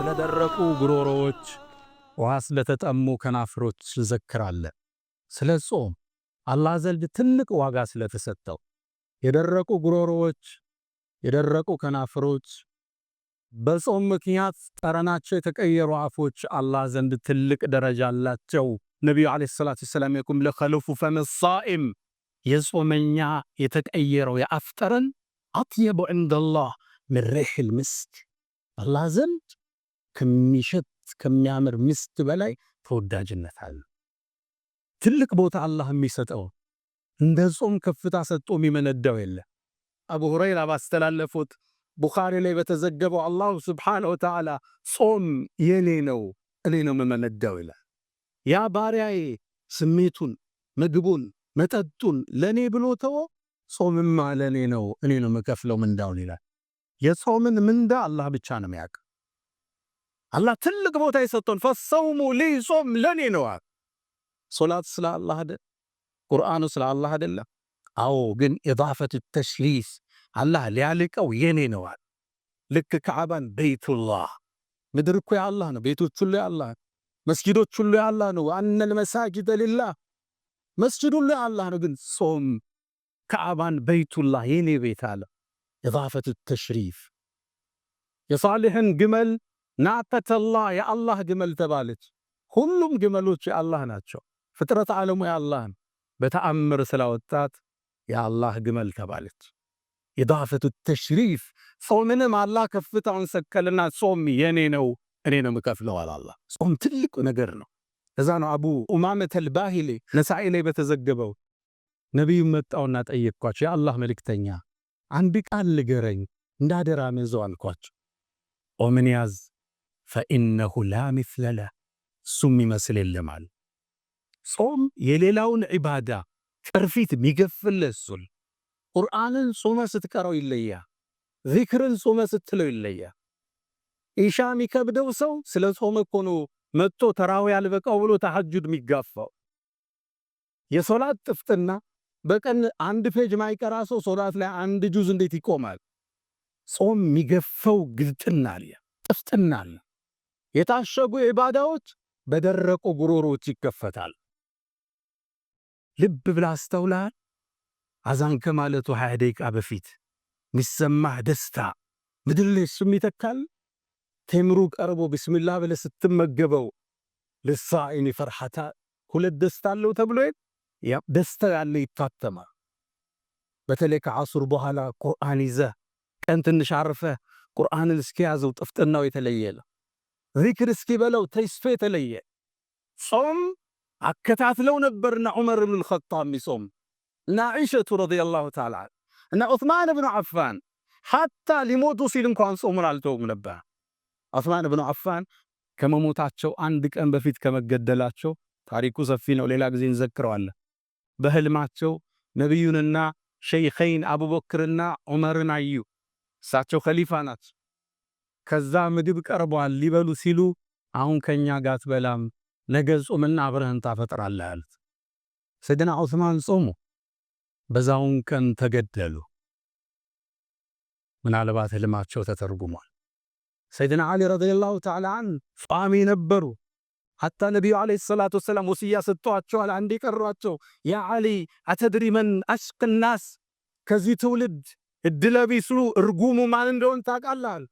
ስለደረቁ ጉሮሮዎች ውሃ ስለተጠሙ ከናፍሮች ትዘክራለህ። ስለ ጾም አላህ ዘንድ ትልቅ ዋጋ ስለተሰጠው የደረቁ ጉሮሮዎች የደረቁ ከናፍሮች በጾም ምክንያት ጠረናቸው የተቀየሩ አፎች አላህ ዘንድ ትልቅ ደረጃ አላቸው። ነቢዩ ዓለይሂ ሰላቱ ወሰላም የቁም ለኸሉፉ ፈም ሷኢም የጾመኛ የተቀየረው የአፍ ጠረን አጥየቡ ዐንደላህ ሚን ሪሒል ምስክ አላህ ዘንድ ከሚሸት ከሚያምር ምስክ በላይ ተወዳጅነት አለ። ትልቅ ቦታ አላህ የሚሰጠው እንደ ጾም ከፍታ ሰጥቶ የሚመነዳው የለ። አቡ ሁረይራ ባስተላለፉት ቡኻሪ ላይ በተዘገበው አላሁ ስብሓነሁ ወተዓላ ጾም የኔ ነው እኔ ነው የምመነዳው ይላል። ያ ባሪያዬ ስሜቱን ምግቡን መጠጡን ለኔ ብሎ ተወ፣ ጾምማ ለኔ ነው እኔ ነው የምከፍለው ምንዳውን ይላል። የጾምን ምንዳ አላህ ብቻ ነው የሚያውቅ። አላህ ትልቅ ቦታ የሰጠውን ፈሰውሙ ሊ ጾም ለኔ ነው። ሶላት ስለ አላህ አይደል? ቁርአኑ ስለ አላህ አይደለም? አዎ፣ ግን ኢዳፈቱ ተሽሪፍ አላህ ሊያልቀው የኔ ነው። ልክ ከዓባን በይቱላህ ምድር እኮ የአላህ ነው፣ ቤቶች ሁሉ የአላህ ነው፣ መስጊዶች ሁሉ የአላህ ነው። አነል መሳጅደ ሊላህ መስጊድ ሁሉ የአላህ ነው። ግን ጾም ከዓባን በይቱላህ የኔ ቤት አለ። ኢዳፈቱ ተሽሪፍ የሷሊሕን ግመል ናቀተላህ የአላህ ግመል ተባለች። ሁሉም ግመሎች የአላህ ናቸው። ፍጥረት ዓለሙ የአላህ ነው። በተአምር ስላወጣት የአላህ ግመል ተባለች። ኢዳፈቱ ተሽሪፍ ጾምንም አላህ ከፍታውን ሰከልና ጾም የኔ ነው እኔ ነው የምከፍለው አላህ። ጾም ትልቅ ነገር ነው። እዛ ነው አቡ ኡማመት አልባሂሊ ነሳኢ ላይ በተዘገበው ነቢዩ መጣውና ጠየቅኳቸው፣ የአላህ መልእክተኛ አንድ ቃል ንገረኝ እንዳደራ መዘው አልኳቸው። ጾምን ያዝ ፈኢነሁ ላ ሚስለ ለህ እሱም ይመስል የለም አለ። ጾም የሌላውን ዒባዳ ቅርፊት የሚገፍልህ እሱን ቁርአንን ጾመ ስትቀረው ይለያ፣ ዚክርን ጾመ ስትለው ይለያ። ኢሻ የሚከብደው ሰው ስለ ጾመ እኮ ነው መጥቶ ተራዊ ያልበቃው ብሎ ተሐጁድ የሚጋፋው። የሶላት ጥፍጥና በቀን አንድ ፔጅ ማይቀራ ሰው ሶላት ላይ አንድ ጁዝ እንዴት ይቆማል? ጾም የሚገፈው ግልጥና አለ ጥፍጥና አለ። የታሸጉ ዒባዳዎች በደረቁ ጉሮሮች ይከፈታል። ልብ ብላ አስተውላል። አዛን ከማለቱ 20 ደቂቃ በፊት ሚሰማህ ደስታ ምድር ላይ እሱም ይተካል። ቴምሩ ቀርቦ ቢስሚላህ ብለህ ስትመገበው ልሳኢኒ ፈርሐታ ሁለት ደስታ አለው ተብሎ ያ ደስታ ያለ ይታተማል። በተለይ ከዓሱር በኋላ ቁርአን ይዘህ ቀን ትንሽ አርፈህ ቁርአንን እስኪያዘው ጥፍጥናው የተለየ ነው። ዚክር እስኪበለው ተስፋ የተለየ። ጾም አከታትለው ነበርና ዑመር ብን አልኸጣብ ሚጾም እና ዓኢሸቱ ረዲየላሁ ተዓላ እና ዑስማን ብን ዓፋን ሐታ ሊሞቱ ሲል እንኳን ጾሙን አልተውም ነበር። ዑስማን ብን ዓፋን ከመሞታቸው አንድ ቀን በፊት ከመገደላቸው ታሪኩ ሰፊ ነው፣ ሌላ ጊዜ እንዘክረዋለን። በህልማቸው ነቢዩንና ሸይኸይን አቡበክርና ዑመርን አዩ። እሳቸው ኸሊፋ ናቸው። ከዛ ምግብ ቀርቧል ሊበሉ ሲሉ አሁን ከኛ ጋር አትበላም፣ ነገ ጾምና አብረህን ታፈጥራለህ አሉት። ሰይድና ዑስማን ጾሙ፣ በዛውን ቀን ተገደሉ። ምናልባት ህልማቸው ተተርጉሟል። ሰይድና ዓሊ ረዲየላሁ ተዓላ ዐንሁ ጿሚ ነበሩ። ሐታ ነቢዩ ዓለይሂ ሰላቱ ወሰላም ወሲያ ሰጥቷቸዋል። አንዴ ቀሯቸው፣ ያ ዓሊ አተድሪ መን አሽቅ ናስ፣ ከዚህ ትውልድ እድለቢሱ እርጉሙ ማን እንደሆን ታውቃለህ?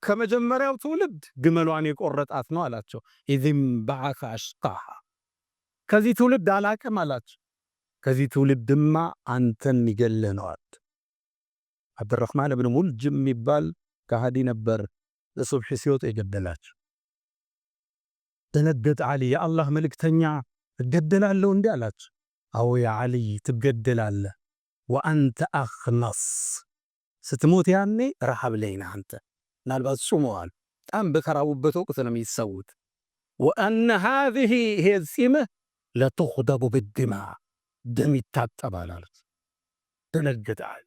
ከመጀመሪያው ትውልድ ግመሏን የቆረጣት ነው አላቸው። ኢዝም በዓከ አሽቃሃ፣ ከዚህ ትውልድ አላቅም አላቸው። ከዚህ ትውልድማ አንተን ይገለህ ነው አሉት። አብዱረሕማን ብን ሙልጅም የሚባል ከሃዲ ነበር፣ ለሱብሒ ሲወጥ የገደላቸው። ደነገጠ ዓሊ፣ የአላህ መልእክተኛ እገደላለሁ እንዲ አላቸው። አዎ ያ ዓሊ ትገደላለህ፣ ወአንተ አኽነስ፣ ስትሞት ያኔ ረሃብ ላይ ነህ አንተ። ምናልባት ጾመዋል፣ በጣም በከራቡበት ወቅት ነው የሚሰውት። ወአነ ሃዚህ ይሄ ጺምህ ለትኽደቡ ብድማእ፣ ደም ይታጠባል አሉት። ደነገጠ ዓሊ።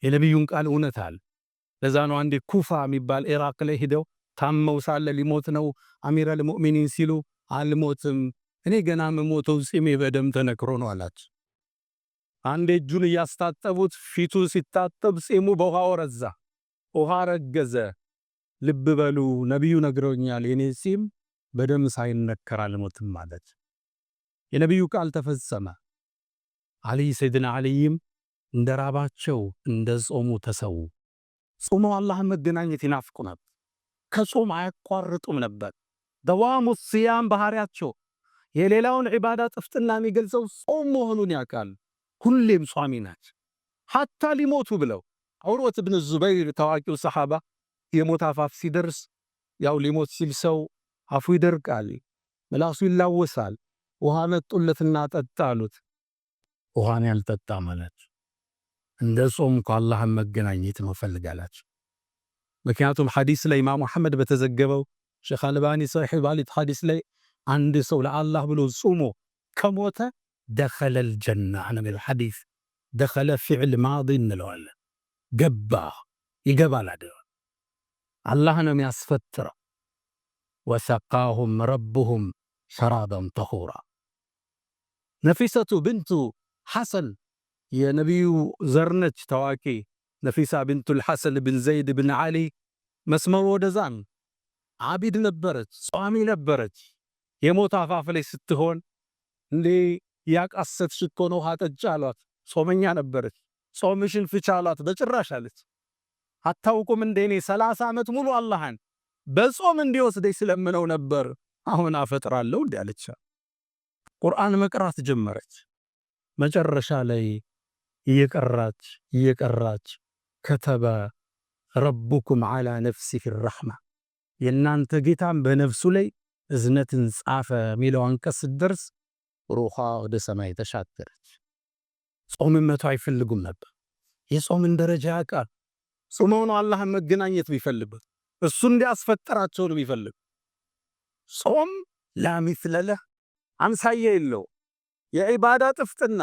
የነቢዩን ቃል እውነት አለ። ለዛ ነው አንዴ ኩፋ የሚባል ኢራቅ ላይ ሂደው ታመው ሳለ ሊሞት ነው አሚረል ሙእሚኒን ሲሉ አልሞትም እኔ ገና መሞተው ጺሜ በደም ተነክሮ ነው አላቸው። አንዴ እጁን እያስታጠቡት ፊቱ ሲታጠብ ጺሙ በውሃ ወረዛ፣ ውሃ ረገዘ። ልብ በሉ ነቢዩ ነግረውኛል፣ የኔ ጺም በደም ሳይነከር አልሞትም ማለት። የነቢዩ ቃል ተፈጸመ። ሰይድና ዓሊይም እንደ ራባቸው እንደ ጾሙ ተሰዉ። ጾመው አላህን መገናኘት ይናፍቁ ነበር። ከጾም አያቋርጡም ነበር። ደዋሙ ሲያም ባህሪያቸው የሌላውን ዒባዳ ጥፍጥና የሚገልጸው ጾም መሆኑን ያውቃል። ሁሌም ጿሚ ናቸው። ሐታ ሊሞቱ ብለው ዑርወት ብን ዙበይር ታዋቂው ሰሓባ የሞት አፋፍ ሲደርስ ያው ሊሞት ሲል ሰው አፉ ይደርቃል፣ ምላሱ ይላወሳል። ውሃ መጡለትና ጠጣ አሉት። ውሃን ያልጠጣ ማለት እንደ ጾም ከአላህን መገናኘት መፈልጋላቸው። ምክንያቱም ሐዲስ ላይ ኢማሙ አሕመድ በተዘገበው ሼኽ አልባኒ ሰሒህ ባሊት ሐዲስ ላይ አንድ ሰው ለአላህ ብሎ ጾሞ ከሞተ ደኸለል ጀና ነው ሐዲስ። ደኸለ ፊዕል ማዲ እንለዋለን። ገባ ይገባል አይደል? አላህ ነው የሚያስፈጥረው። ወሰቃሁም ረብሁም ሸራበን ጠሁራ። ነፊሰቱ ብንቱ ሐሰን የነቢዩ ዘርነች ታዋቂ ነፊሳ ብንቱል ሐሰን ብን ዘይድ ብን ዓሊ መስመሩ ወደዛን ዓቢድ ነበረች፣ ጿሚ ነበረች። የሞት አፋፍ ላይ ስትሆን እንዴ ያቃሰትሽ እኮ ነው ውሃ ጠጪ አሏት። ጾመኛ ነበረች። ጾምሽን ፍቻ አሏት። በጭራሽ አለች። አታውቁም እንደ እኔ 30 ዓመት ሙሉ አላህን በጾም እንዲወስደኝ ስለምነው ነበር፣ አሁን አፈጥራለሁ እንዴ አለች። ቁርአን መቅራት ጀመረች። መጨረሻ ላይ እየቀራች ከተበ ረቡኩም ዓላ ነፍሲህ ረሕማ፣ የእናንተ ጌታም በነፍሱ ላይ እዝነትን ጻፈ ሚለው አንቀጽ ስትደርስ ሩኻ ወደ ሰማይ ተሻገረች። ጾምን መተው አይፈልጉም ነበር። የጾምን ደረጃ ያውቃል። ጾመው ነው አላህን መገናኘት ቢፈልጉት እሱ እንዲያስፈጠራቸው ነው ቢፈልጉ። ጾም ላሚስለ ለህ አምሳያ የለው። የዒባዳ ጥፍጥና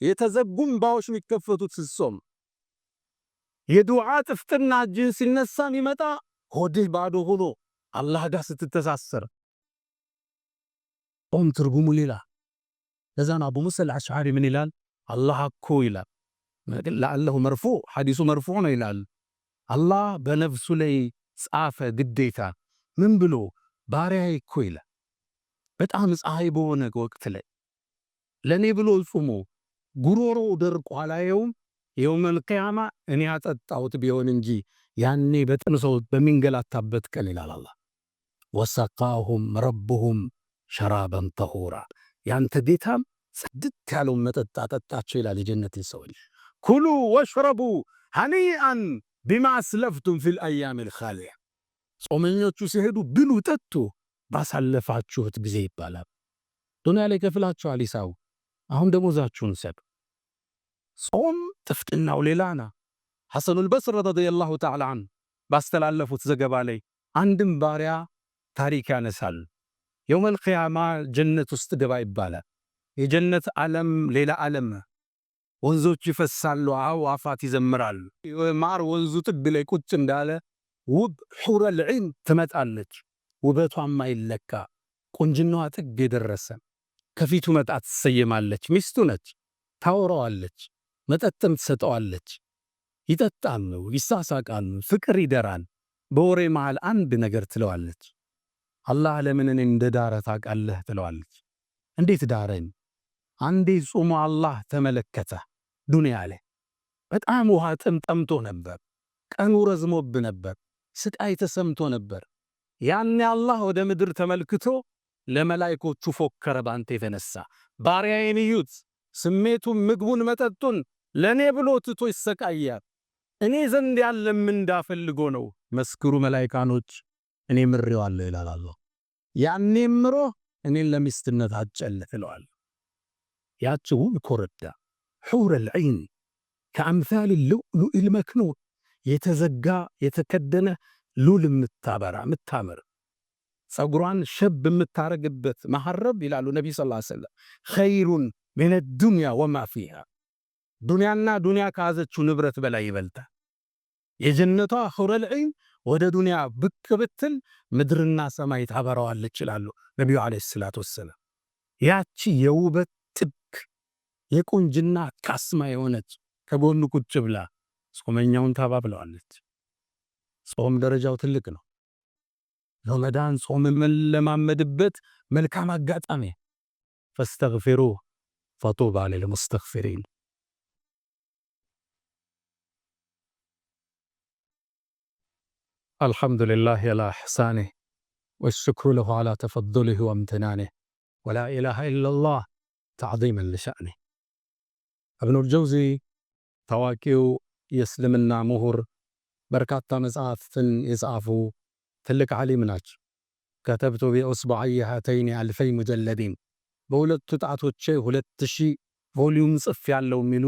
የተዘጉ እንባዎች የሚከፈቱት ስትጾም፣ የዱዓ ጥፍጥና እጅን ሲነሳ የሚመጣ ሆድህ ባዶ ሆኖ አላህ ጋር ስትተሳሰር። ጾም ትርጉሙ ሌላ። ለዛን አቡ ሙሳ አልአሽዓሪ ምን ይላል? አላህ እኮ ይላል ለአለሁ መርፉዕ ሐዲሱ መርፉዕ ነው ይላል። አላህ በነፍሱ ላይ ጻፈ ግዴታ። ምን ብሎ? ባሪያዬ እኮ ይላል በጣም ፀሐይ በሆነ ወቅት ላይ ለኔ ብሎ ጾሞ ጉሮሮ ደርቆ አላየውም። የውመል ቂያማ እኔ አጠጣሁት ቢሆን እንጂ ያኔ በጥም ሰው በሚንገላታበት ቀን ይላል አላህ ወሰቃሁም ረብሁም ሸራበን ጠሁራ፣ ያንተ ጌታም ጽድት ያለውን መጠጥ አጠጣቸው ይላል የጀነትን ሰዎች። ኩሉ ወሽረቡ ሀኒአን ቢማ አስለፍቱም ፊል አያሚል ኻሊያ፣ ጾመኞቹ ሲሄዱ ብሉ ጠጡ ባሳለፋችሁት ጊዜ ይባላል። ዱንያ ላይ ከፍላችኋል ሂሳቡ፣ አሁን ደሞዛችሁን ሰጡ። ጾም ጥፍጥናው ሌላና። ሐሰኑል በስሪ ረዲየላሁ ተዓላ ዐንሁ ባስተላለፉት ዘገባ ላይ አንድም ባሪያ ታሪክ ያነሳል። የውመል ቂያማ ጀነት ውስጥ ግባ ይባላል። የጀነት ዓለም ሌላ ዓለም፣ ወንዞች ይፈሳሉ፣ አዕዋፋት ይዘምራሉ። ማር ወንዙ ጥግ ላይ ቁጭ እንዳለ ውብ ሑረል ዒን ትመጣለች። ውበቷም አይለካ፣ ቁንጅናዋ ጥግ የደረሰ ከፊቱ መጣ ትሰየማለች። ሚስቱ ነች፣ ታወራዋለች፣ መጠጥም ትሰጠዋለች። ይጠጣሉ፣ ይሳሳቃሉ፣ ፍቅር ይደራል። በወሬ መሃል አንድ ነገር ትለዋለች። አላህ ለምን እኔን እንደ ዳረ ታውቃለህ ትለዋለች። እንዴት ዳረኝ? አንዴ ጾሞ አላህ ተመለከተ። ዱንያ ላይ በጣም ውሃ ጠምቶ ነበር፣ ቀኑ ረዝሞብ ነበር፣ ስቃይ ተሰምቶ ነበር። ያኔ አላህ ወደ ምድር ተመልክቶ ለመላእክቶቹ ፎከረ። ባንተ የተነሳ ባሪያዬን እዩት፣ ስሜቱን፣ ምግቡን፣ መጠጡን ለኔ ብሎ ትቶ ይሰቃያል። እኔ ዘንድ ያለ ምንዳ ፈልጎ ነው። መስክሩ መላእክቶች፣ እኔ ምሬዋለሁ ይላል አላህ። ያኔ ምሮ እኔን ለሚስትነት አጨልህ ትለዋል። ያቺ ውብ ኮረዳ ሑረል ዒን ከአምሳል ሉኡል መክኑን የተዘጋ የተከደነ ሉል የምታበራ የምታምር ጸጉሯን ሸብ የምታረግበት መሐረብ ይላሉ ነቢይ ሰለላሁ ዐለይሂ ወሰለም ኸይሩን ሚነ ዱንያ ወማ ፊሃ፣ ዱንያና ዱንያ ከያዘችው ንብረት በላይ ይበልጣል። የጀነቷ ሑረል ዒን ወደ ዱንያ ብቅ ብትል ምድርና ሰማይ ታበራዋለች ይላሉ ነቢዩ ዐለይሂ ሰላቱ ወሰላም። ያቺ የውበት ጥግ የቁንጅና ካስማ የሆነች ከጎኑ ቁጭ ብላ ጾመኛውን ታባብለዋለች። ጾም ደረጃው ትልቅ ነው። ረመዳን ጾም የምንለማመድበት መልካም አጋጣሚ። ፈስተግፊሩህ ፈጡባ ሊልሙስተግፊሪን። አልሐምዱሊላህ ዐላ ኢሕሳኒህ ወሽክሩ ለሁ ዐላ ተፈዱሊህ ወምትናኒህ ወላ ኢላሃ ኢለላህ ተዕዚመን ሊሸእኒህ። ኢብኑል ጀውዚ ታዋቂው የእስልምና ምሁር በርካታ መጽሐፍትን የጻፉ ትልቅ ዓሊም ናቸው። ከተብቱ ቢኡስቡዐይ ሃተይኒ አልፈይ ሙጀለዲን፣ በሁለቱ ጣቶቼ 2000 ቮሊዩም ጽፍ ያለው የሚሉ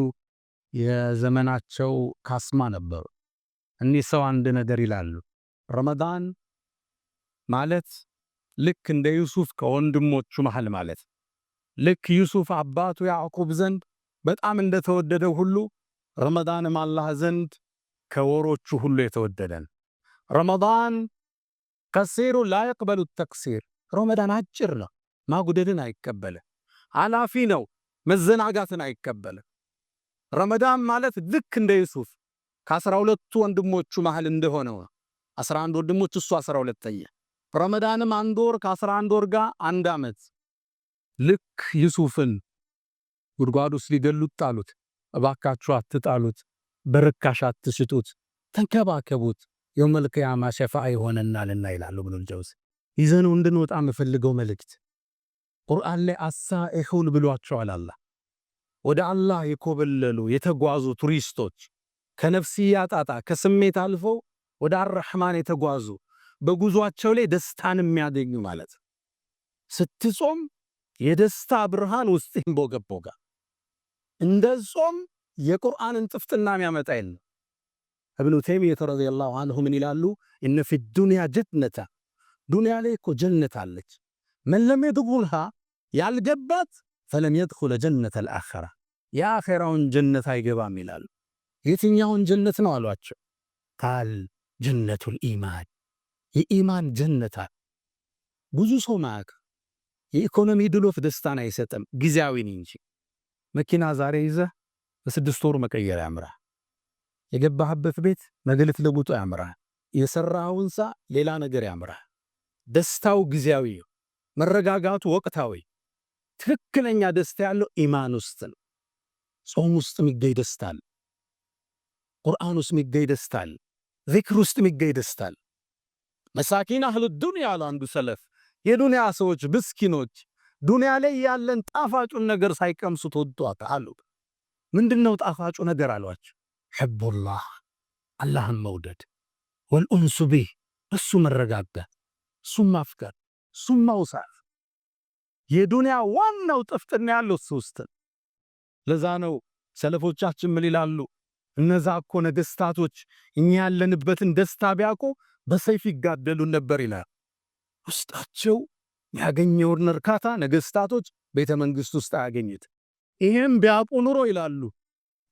የዘመናቸው ካስማ ነበሩ። እኒህ ሰው አንድ ነገር ይላሉ። ረመዳን ማለት ልክ እንደ ዩሱፍ ከወንድሞቹ መሃል ማለት፣ ልክ ዩሱፍ አባቱ ያዕቁብ ዘንድ በጣም እንደተወደደው ሁሉ ረመዳንም አላህ ዘንድ ከወሮቹ ሁሉ የተወደደን። ረመዳን ቀሲሩ ላ የቅበሉ ተቅሲር። ረመዳን አጭር ነው፣ ማጉደልን አይቀበልም። አላፊ ነው፣ መዘናጋትን አይቀበልም። ረመዳን ማለት ልክ እንደ ዩሱፍ ከ12 ወንድሞቹ መሃል እንደሆነው 11 ወንድሞች እሱ 12ኛ። ረመዳንም 1 ወር ከ11 ወር ጋር 1 ዓመት። ልክ ዩሱፍን ጉድጓድ ውስጥ ሊገሉት ጣሉት። እባካችሁ አትጣሉት፣ በርካሽ አትሽጡት፣ ተንከባከቡት፣ የውመል ቂያማ ሸፋዓ ይሆነናልና ይላሉ ኢብኑል ጀውዚ። ይዘነው እንድንወጣ የምፈልገው መልእክት ቁርአን ላይ አሳኢሑን ብሏቸዋል። አላህ ወደ አላህ የኮበለሉ የተጓዙ ቱሪስቶች ከነፍስያ ጣጣ ከስሜት አልፎ ወደ አርሕማን የተጓዙ በጉዟቸው ላይ ደስታን የሚያገኙ ማለት። ስትጾም የደስታ ብርሃን ውስጥ ይንቦገቦጋ። እንደ ጾም የቁርአንን ጥፍጥና የሚያመጣ የለም። ኢብኑ ተይሚያ ረዲየላሁ ዐንሁ ምን ይላሉ? ኢነ ፊ ዱንያ ጀነተ፣ ዱንያ ላይ እኮ ጀነት አለች። መን ለም የድኹልሃ፣ ያልገባት ፈለም የድኹለ ጀነተል አኺራ፣ የአኺራውን ጀነት አይገባም ይላሉ። የትኛውን ጀነት ነው አሏቸው? ቃል ጀነቱል ኢማን፣ የኢማን ጀነት። ብዙ ሰው ማያውቅ የኢኮኖሚ ድሎት ደስታን አይሰጥም፣ ጊዜያዊን እንጂ። መኪና ዛሬ ይዘህ በ6 ወር መቀየር ያምራል። የገባህበት ቤት መግለፍ ለውጦ ያምራል። የሰራው ህንፃ ሌላ ነገር ያምራል። ደስታው ጊዜያዊ፣ መረጋጋቱ ወቅታዊ። ትክክለኛ ደስታ ያለው ኢማን ውስጥ ነው። ጾም ውስጥ የሚገኝ ደስታ አለ። ቁርአን ውስጥ የሚገኝ ደስታ አለ። ዚክር ውስጥ የሚገኝ ደስታ አለ። መሳኪን አህሉ ዱንያ አሉ አንዱ ሰለፍ፣ የዱንያ ሰዎች ምስኪኖች ዱንያ ላይ ያለን ጣፋጩን ነገር ሳይቀምሱ ተወዷት አሉ። ምንድነው ጣፋጩ ነገር አሏቸው? ሑቡላህ፣ አላህን መውደድ፣ ወልኡንሱ ቢህ፣ እሱ መረጋጋት፣ እሱም ማፍቀር፣ እሱም ማውሳት። የዱንያ ዋናው ጥፍጥና ያለው እሱ ውስጥ። ለዛ ነው ሰለፎቻችን ምን ይላሉ? እነዛ እኮ ነገስታቶች እኛ ያለንበትን ደስታ ቢያውቁ በሰይፍ ይጋደሉን ነበር ይላል። ውስጣቸው ያገኘውን እርካታ ነገስታቶች ቤተ መንግስት ውስጥ አያገኙት። ይሄን ቢያውቁ ኑሮ ይላሉ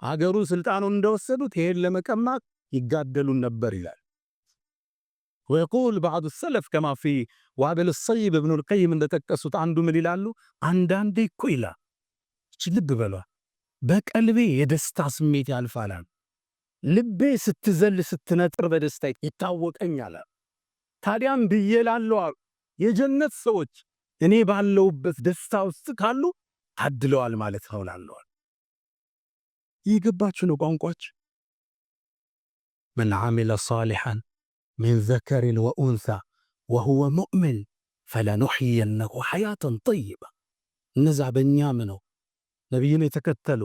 አገሩ ስልጣኑን እንደወሰዱት ይሄን ለመቀማት ይጋደሉን ነበር ይላል። ወይቁል ባዕዱ ሰለፍ ከማ ፊ ዋቢል ሰይብ ኢብኑል ቀይም እንደጠቀሱት አንዱ ምን ይላሉ? አንዳንዴ እኮ ይላል ልብ በሏ በቀልቤ የደስታ ስሜት ያልፋል። ልቤ ስትዘል ስትነጥር በደስታ ይታወቀኛል። ታዲያም ብዬ ላለው የጀነት ሰዎች እኔ ባለውበት ደስታ ውስጥ ካሉ ታድለዋል ማለት ነው ላለዋል። ይገባችሁ ነው ቋንቋች። መን ዓሚለ ሷሊሐን ሚን ዘከሪን ወኡንሳ ወሁወ ሙእሚን ፈለኑሕየነሁ ሐያተን ጠይባ። እነዛ በእኛም ነው ነቢይን የተከተሉ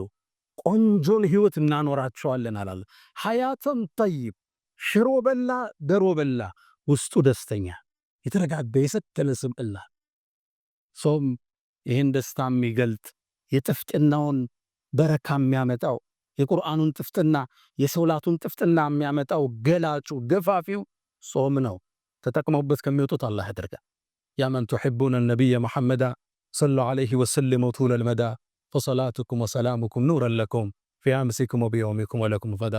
ቆንጆን ህይወት እናኖራቸዋለን አላለ። ሐያተን ጠይብ፣ ሽሮ በላ ደሮ በላ ውስጡ ደስተኛ የተረጋጋ የሰከነ ስብዕና። ጾም ይህን ደስታ የሚገልጥ የጥፍጥናውን በረካ የሚያመጣው የቁርአኑን ጥፍጥና የሶላቱን ጥፍጥና የሚያመጣው ገላጩ ገፋፊው ጾም ነው። ተጠቅመውበት ከሚወጡት አላህ ያድርጋ። ያ መን ቱሒቡነ ነቢየ ሙሐመዳ ሰሉ ዐለይሂ ወሰሊሙ ጡለል መዳ ፈሰላቱኩም ወሰላሙኩም ኑረን ለኩም ፊ አምሲኩም ወቢየውሚኩም ወለኩም ፈዳ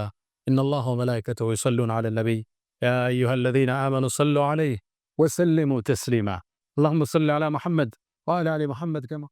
ኢነላህ ወመላኢከተሁ ዩሰሉነ ዐለ ነቢይ ያ አዩሃ አለዚነ አመኑ ሰሉ ዐለይሂ ወሰሊሙ ተስሊማ አላሁመ ሰሊ ዐላ ሙሐመድ ወዐላ አሊ ሙሐመድ ከማ